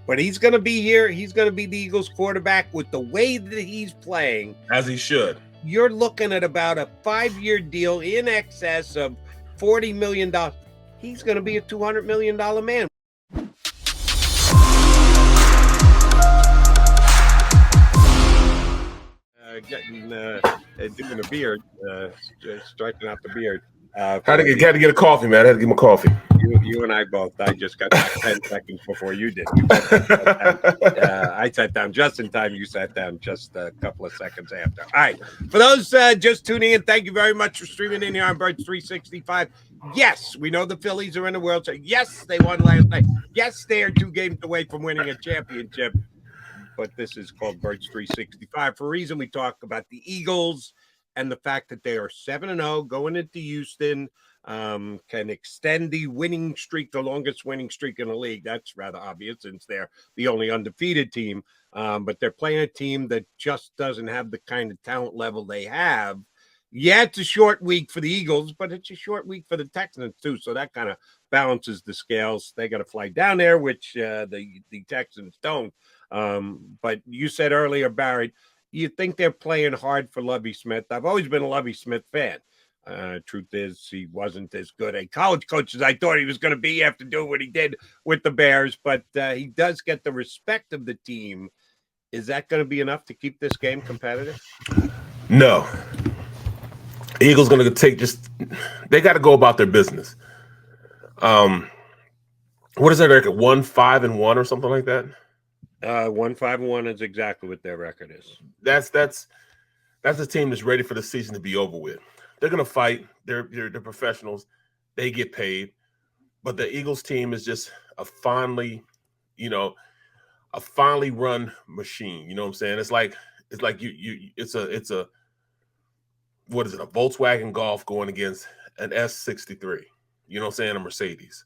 But he's going to be here. He's going to be the Eagles quarterback with the way that he's playing. As he should. You're looking at about a 5-year deal in excess of $40 million. He's going to be a $200 million man. Doing a beard, striking out the beard. Had to get a coffee, man. I had to give him a coffee. You and I both. I just got back 10 seconds before you did. I sat down just in time. You sat down just a couple of seconds after. All right. For those just tuning in, thank you very much for streaming in here on Birds 365. Yes, we know the Phillies are in the World Series. Yes, they won last night. Yes, they are 2 games away from winning a championship. But this is called Birds 365 for a reason. We talk about the Eagles and the fact that they are 7-0 going into Houston, can extend the winning streak, the longest winning streak in the league. That's rather obvious since they're the only undefeated team. But they're playing a team that just doesn't have the kind of talent level they have. Yeah, it's a short week for the Eagles, but it's a short week for the Texans too. So that kind of balances the scales. They got to fly down there, which the Texans don't. But you said earlier, Barrett, you think they're playing hard for Lovie Smith. I've always been a Lovie Smith fan. Truth is, he wasn't as good a college coach as I thought he was going to be after doing what he did with the Bears, but he does get the respect of the team. Is that going to be enough to keep this game competitive? No. Eagles going to they got to go about their business. What is their record? 1-5-1 or something like that? 1-5-1 is exactly what their record is. That's a team that's ready for the season to be over with. They're going to fight. They're professionals. They get paid. But the Eagles team is just a finely run machine. You know what I'm saying? It's like it's a what is it? A Volkswagen Golf going against an S63. You know what I'm saying? A Mercedes.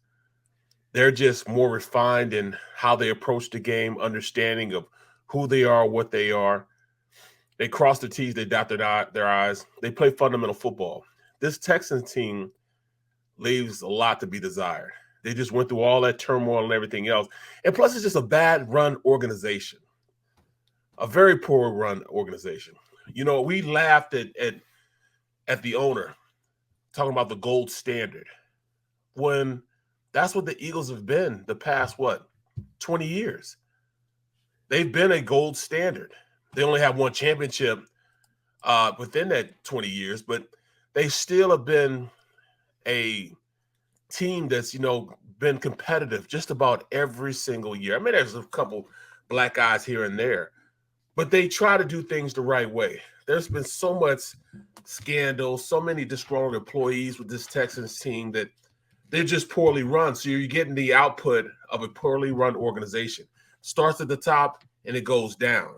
They're just more refined in how they approach the game, understanding of who they are, what they are. They cross the T's, they dot their I's. They play fundamental football. This Texans team leaves a lot to be desired. They just went through all that turmoil and everything else. And plus, it's just a bad run organization, a very poor run organization. You know, we laughed at the owner talking about the gold standard when that's what the Eagles have been the past, 20 years. They've been a gold standard. They only have one championship within that 20 years, but they still have been a team that's, been competitive just about every single year. I mean, there's a couple black eyes here and there, but they try to do things the right way. There's been so much scandal, so many disgruntled employees with this Texans team that they're just poorly run. So you're getting the output of a poorly run organization. Starts at the top and it goes down.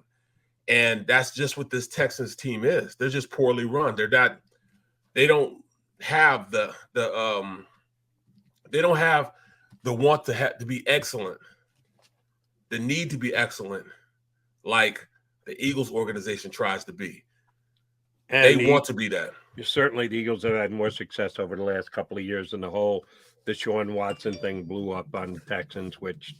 And that's just what this Texans team is. They're just poorly run. They don't have the want to be excellent, the need to be excellent, like the Eagles organization tries to be. And they want to be that. Certainly, the Eagles have had more success over the last couple of years than the whole Deshaun Watson thing blew up on the Texans, which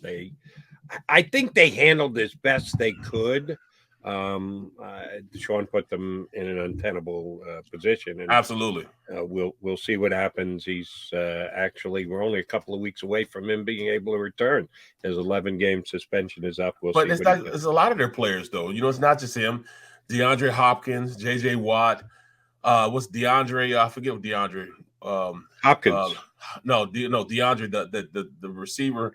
I think they handled as best they could. Deshaun put them in an untenable position. And, absolutely. We'll see what happens. He's we're only a couple of weeks away from him being able to return. His 11-game suspension is up. But it's a lot of their players, though. It's not just him. DeAndre Hopkins, J.J. Watt. What's DeAndre? I forget what DeAndre. Hopkins. No, DeAndre, the receiver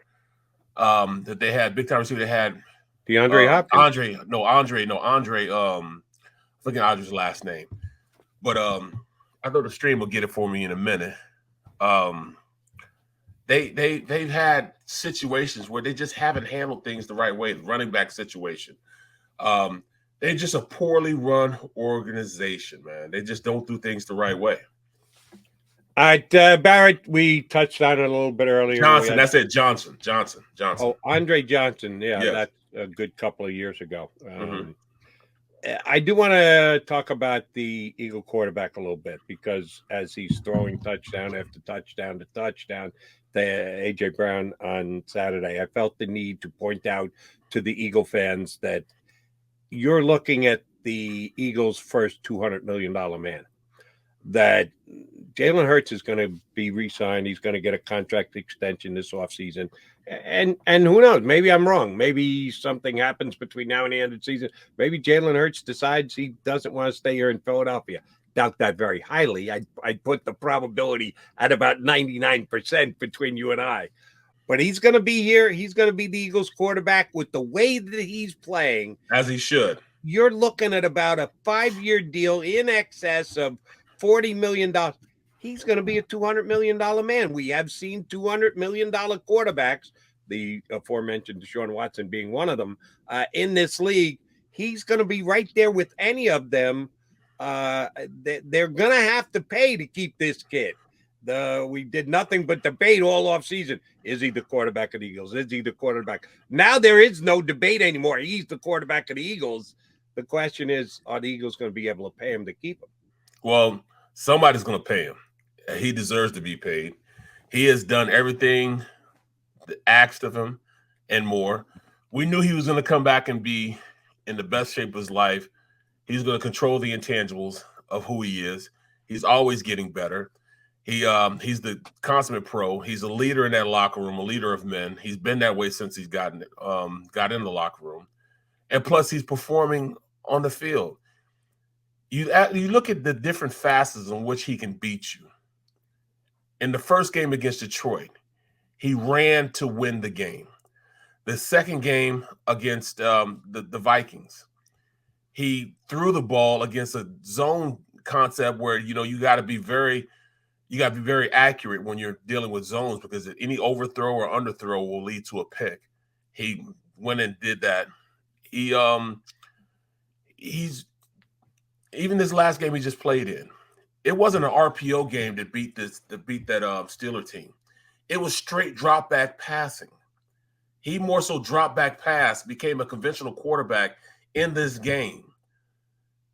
that they had, big time receiver they had. DeAndre Hopkins. Andre. Look at Andre's last name. But I know the stream will get it for me in a minute. They've had situations where they just haven't handled things the right way. The running back situation. They're just a poorly run organization, man. They just don't do things the right way. All right, Barrett, we touched on it a little bit earlier. Johnson, that's it. Johnson. Oh, Andre Johnson. Yeah, that's a good couple of years ago. I do want to talk about the Eagle quarterback a little bit because as he's throwing touchdown after touchdown to touchdown, A.J. Brown on Saturday, I felt the need to point out to the Eagle fans that you're looking at the Eagles' first $200 million man. That Jalen Hurts is going to be re-signed. He's going to get a contract extension this offseason. And who knows? Maybe I'm wrong. Maybe something happens between now and the end of the season. Maybe Jalen Hurts decides he doesn't want to stay here in Philadelphia. Doubt that very highly. I'd put the probability at about 99% between you and I. But he's going to be here. He's going to be the Eagles quarterback with the way that he's playing. As he should. You're looking at about a 5-year deal in excess of $40 million. He's going to be a $200 million man. We have seen $200 million quarterbacks, the aforementioned Deshaun Watson being one of them, in this league. He's going to be right there with any of them. They're going to have to pay to keep this kid. We did nothing but debate all offseason. Is he the quarterback of the Eagles? Is he the quarterback? Now there is no debate anymore. He's the quarterback of the Eagles. The question is, are the Eagles going to be able to pay him to keep him? Well, somebody's going to pay him. He deserves to be paid. He has done everything asked of him and more. We knew he was going to come back and be in the best shape of his life. He's going to control the intangibles of who he is. He's always getting better. He's the consummate pro. He's a leader in that locker room, a leader of men. He's been that way since he's got in the locker room. And plus, he's performing on the field. You look at the different facets in which he can beat you. In the first game against Detroit, he ran to win the game. The second game against the Vikings, he threw the ball against a zone concept where you got to be very accurate when you're dealing with zones, because any overthrow or underthrow will lead to a pick. He went and did that. He's even this last game he just played in. It wasn't an RPO game that beat that Steeler team. It was straight drop back passing. He more so drop back pass, became a conventional quarterback in this game.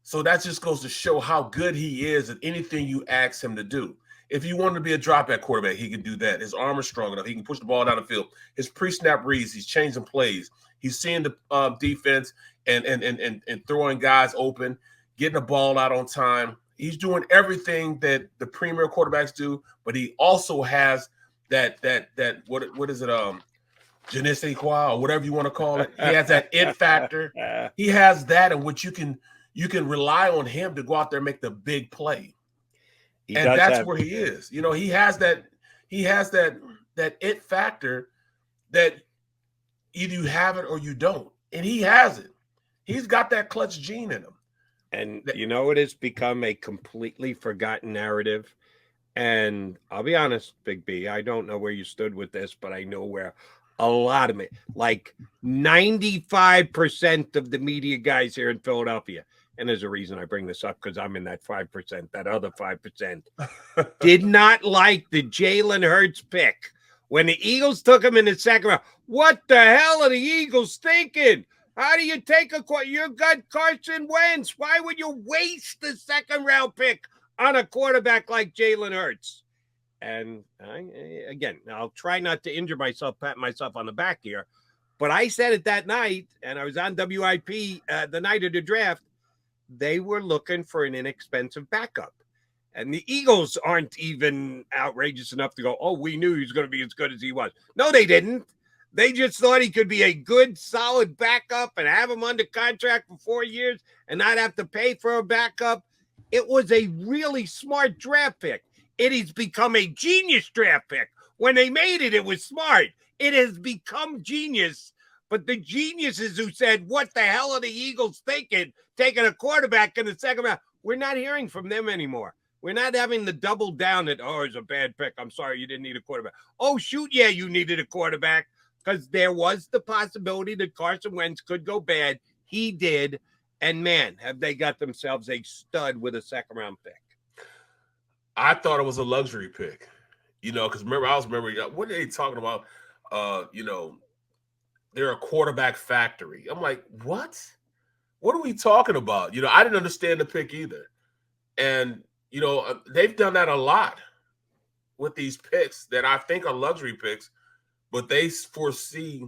So that just goes to show how good he is at anything you ask him to do. If you want to be a drop back quarterback, he can do that. His arm is strong enough. He can push the ball down the field. His pre-snap reads, he's changing plays. He's seeing the defense and throwing guys open, getting the ball out on time. He's doing everything that the premier quarterbacks do, but he also has that what is it, je ne sais quoi, or whatever you want to call it. He has that it factor. He has that in which you can rely on him to go out there and make the big play. And that's where he is. He has that it factor that either you have it or you don't. And he has it. He's got that clutch gene in him. And it has become a completely forgotten narrative. And I'll be honest, Big B, I don't know where you stood with this, but I know where a lot of it, like 95% of the media guys here in Philadelphia, and there's a reason I bring this up because I'm in that 5%, that other 5%, did not like the Jalen Hurts pick. When the Eagles took him in the second round, what the hell are the Eagles thinking? How do you take you got Carson Wentz? Why would you waste the second round pick on a quarterback like Jalen Hurts? And I'll try not to injure myself, pat myself on the back here, but I said it that night, and I was on WIP the night of the draft. They were looking for an inexpensive backup. And the Eagles aren't even outrageous enough to go, oh, we knew he was going to be as good as he was. No, they didn't. They just thought he could be a good, solid backup and have him under contract for 4 years and not have to pay for a backup. It was a really smart draft pick. It has become a genius draft pick. When they made it, it was smart. It has become genius. But the geniuses who said, what the hell are the Eagles thinking, taking a quarterback in the second round, we're not hearing from them anymore. We're not having the double down that, oh, it's a bad pick. I'm sorry, you didn't need a quarterback. Oh, shoot, yeah, you needed a quarterback. Because there was the possibility that Carson Wentz could go bad. He did. And, man, have they got themselves a stud with a second-round pick. I thought it was a luxury pick, because I was remembering, what are they talking about? They're a quarterback factory. I'm like, what? What are we talking about? I didn't understand the pick either. And, they've done that a lot with these picks that I think are luxury picks, but they foresee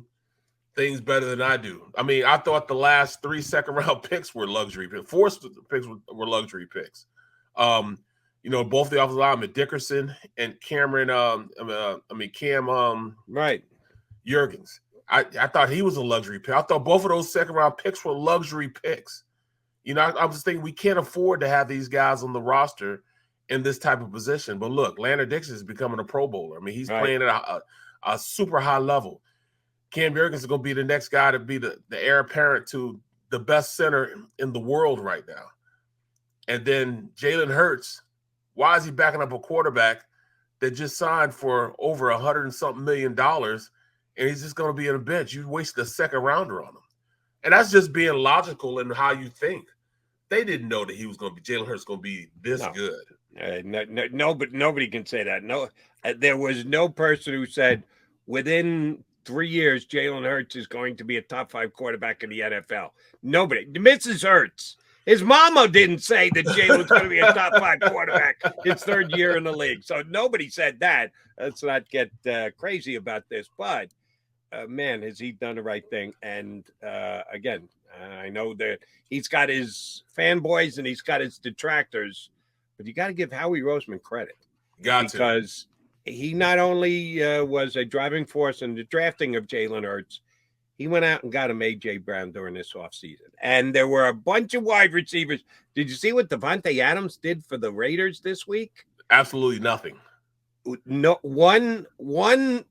things better than I do. I mean, I thought the last 3 second-round picks were luxury picks. 4 picks were luxury picks. You know, both the offensive linemen, Dickerson and Cameron. Cam. Right. Jurgens. I thought he was a luxury pick. I thought both of those second-round picks were luxury picks. You know, I was thinking we can't afford to have these guys on the roster in this type of position. But look, Landon Dixon is becoming a Pro Bowler. I mean, he's playing at a super high level. Cam Jurgens is going to be the next guy to be the heir apparent to the best center in the world right now. And then Jalen Hurts, why is he backing up a quarterback that just signed for over $100 and something million, and he's just going to be on the bench? You wasted a second rounder on him. And that's just being logical in how you think. They didn't know that he was going to be, Jalen Hurts going to be this good. No, but nobody can say that. No, there was no person who said within 3 years Jalen Hurts is going to be a top 5 quarterback in the NFL. Nobody. Mrs. Hurts. His mama didn't say that Jalen's going to be a top 5 quarterback his 3rd year in the league. So nobody said that. Let's not get crazy about this. But, man, has he done the right thing? And, again, I know that he's got his fanboys and he's got his detractors, but you got to give Howie Roseman credit. Because he not only was a driving force in the drafting of Jalen Hurts, he went out and got him A.J. Brown during this offseason. And there were a bunch of wide receivers. Did you see what Devontae Adams did for the Raiders this week? Absolutely nothing. No, one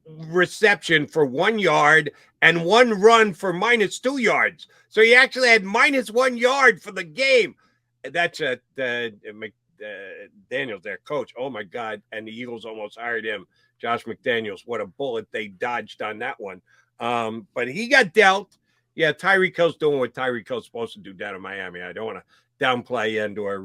reception for 1 yard and 1 run for -2 yards. So he actually had -1 yard for the game. That's McDaniels, their coach. Oh my God! And the Eagles almost hired him, Josh McDaniels. What a bullet they dodged on that one. But he got dealt. Yeah, Tyreek Hill's doing what Tyreek Hill's supposed to do down in Miami. I don't want to downplay and or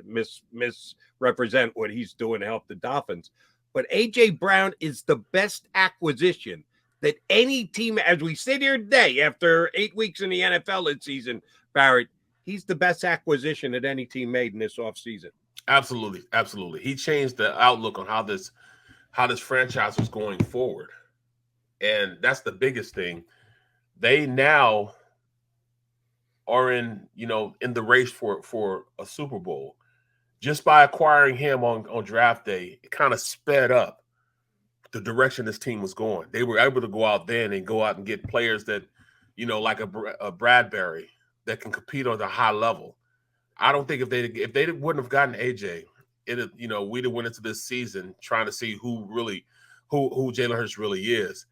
misrepresent what he's doing to help the Dolphins. But A.J. Brown is the best acquisition that any team, as we sit here today, after 8 weeks in the NFL this season, Barrett, he's the best acquisition that any team made in this offseason. Absolutely, absolutely. He changed the outlook on how this franchise was going forward. And that's the biggest thing. They now are in the race for a Super Bowl. Just by acquiring him on draft day, it kind of sped up the direction this team was going. They were able to go out then and go out and get players that, like a Bradbury that can compete on a high level. I don't think if they wouldn't have gotten AJ, we'd have went into this season trying to see who Jalen Hurts really is,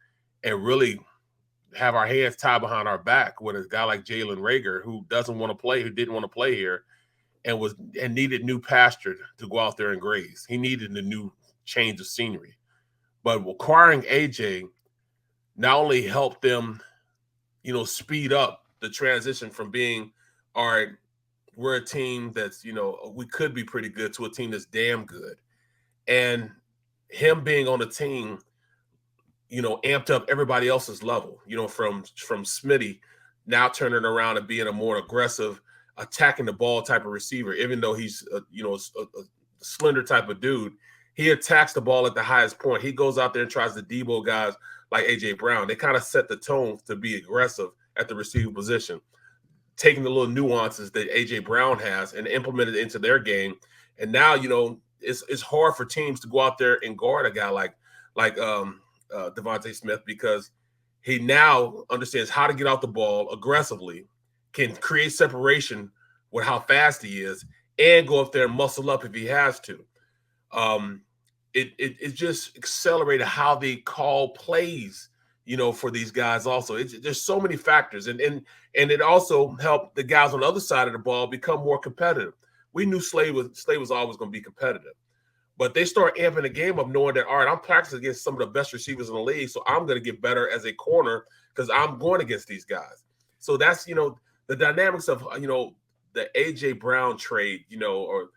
and really have our hands tied behind our back with a guy like Jalen Reagor, who didn't want to play here, and needed new pasture to go out there and graze. He needed a new change of scenery. But acquiring AJ not only helped them, speed up the transition from being, all right, we're a team that's, we could be pretty good, to a team that's damn good. And him being on the team, amped up everybody else's level, from Smitty now turning around and being a more aggressive, attacking the ball type of receiver. Even though he's, a slender type of dude, he attacks the ball at the highest point. He goes out there and tries to debo guys like A.J. Brown. They kind of set the tone to be aggressive at the receiver position, taking the little nuances that A.J. Brown has and implement it into their game. And now, it's hard for teams to go out there and guard a guy like Devontae Smith, because he now understands how to get out the ball aggressively, can create separation with how fast he is, and go up there and muscle up if he has to. It just accelerated how they call plays, for these guys also. There's so many factors. And it also helped the guys on the other side of the ball become more competitive. We knew Slade was always going to be competitive. But they start amping the game up, knowing that, all right, I'm practicing against some of the best receivers in the league, so I'm going to get better as a corner because I'm going against these guys. So that's, the dynamics of, the A.J. Brown trade, or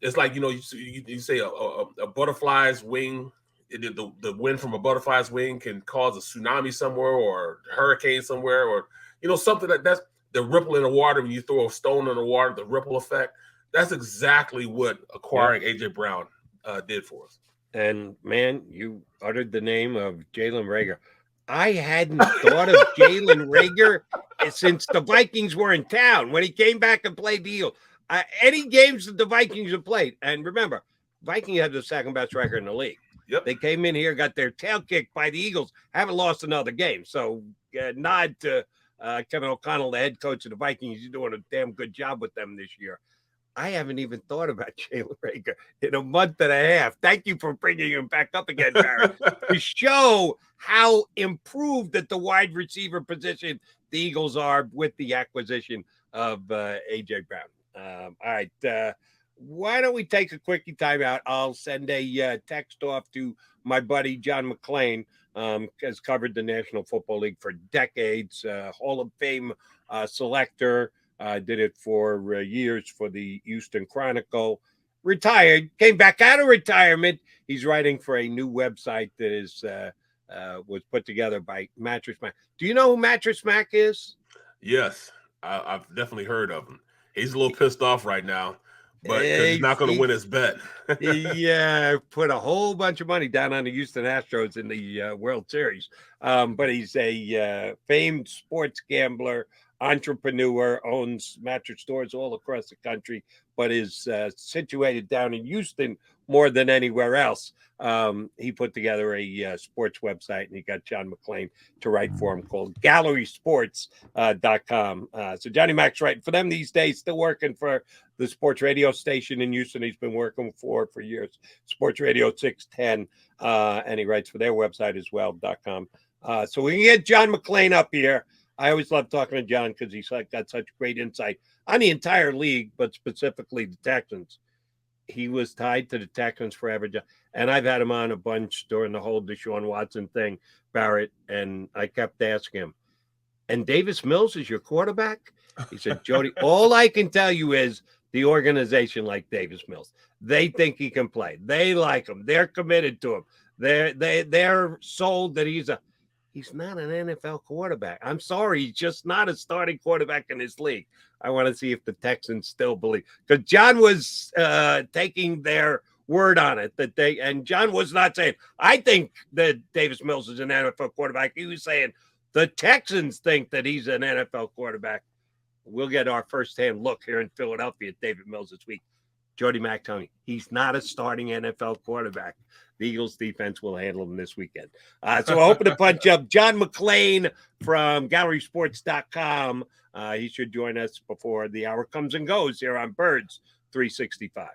it's like, you say a butterfly's wing, the wind from a butterfly's wing can cause a tsunami somewhere or a hurricane somewhere, or, something that's the ripple in the water when you throw a stone in the water, the ripple effect. That's exactly what acquiring A.J. Brown did for us. And man, you uttered the name of Jalen Reagor. I hadn't thought of Jalen Reagor since the Vikings were in town when he came back and played the Eagles. Any games that the Vikings have played, and remember, Vikings had the second best record in the league. Yep. They came in here, got their tail kicked by the Eagles, haven't lost another game. So nod to Kevin O'Connell, the head coach of the Vikings. He's doing a damn good job with them this year. I haven't even thought about Jalen Reagor in a month and a half. Thank you for bringing him back up again, Barrett, to show how improved at the wide receiver position the Eagles are with the acquisition of A.J. Brown. All right. Why don't we take a quickie timeout? I'll send a text off to my buddy John McClain, has covered the National Football League for decades, Hall of Fame selector. Did it for years for the Houston Chronicle. Retired, came back out of retirement. He's writing for a new website that is was put together by Mattress Mac. Do you know who Mattress Mac is? Yes, I've definitely heard of him. He's a little pissed off right now, but he's not going to win his bet. Yeah, put a whole bunch of money down on the Houston Astros in the World Series. But he's a famed sports gambler, entrepreneur, owns mattress stores all across the country, but is situated down in Houston more than anywhere else. He put together a sports website, and he got John McClain to write for him, called gallerysports.com. So Johnny Mac's writing for them these days, still working for the sports radio station in Houston he's been working for years, Sports Radio 610, and he writes for their website as well.com. So we can get John McClain up here. I always love talking to John because he's got such great insight on the entire league, but specifically the Texans. He was tied to the Texans forever, and I've had him on a bunch during the whole Deshaun Watson thing, Barrett, and I kept asking him, and Davis Mills is your quarterback? He said, Jody, all I can tell you is the organization like Davis Mills. They think he can play. They like him. They're committed to him. They're sold that he's not an NFL quarterback. I'm sorry. He's just not a starting quarterback in this league. I want to see if the Texans still believe, because John was taking their word on it and John was not saying, I think that Davis Mills is an NFL quarterback. He was saying the Texans think that he's an NFL quarterback. We'll get our firsthand look here in Philadelphia at David Mills this week. Jody Mac telling me he's not a starting NFL quarterback. The Eagles defense will handle him this weekend. So hoping to punch up John McClain from gallerysports.com. He should join us before the hour comes and goes here on Birds 365.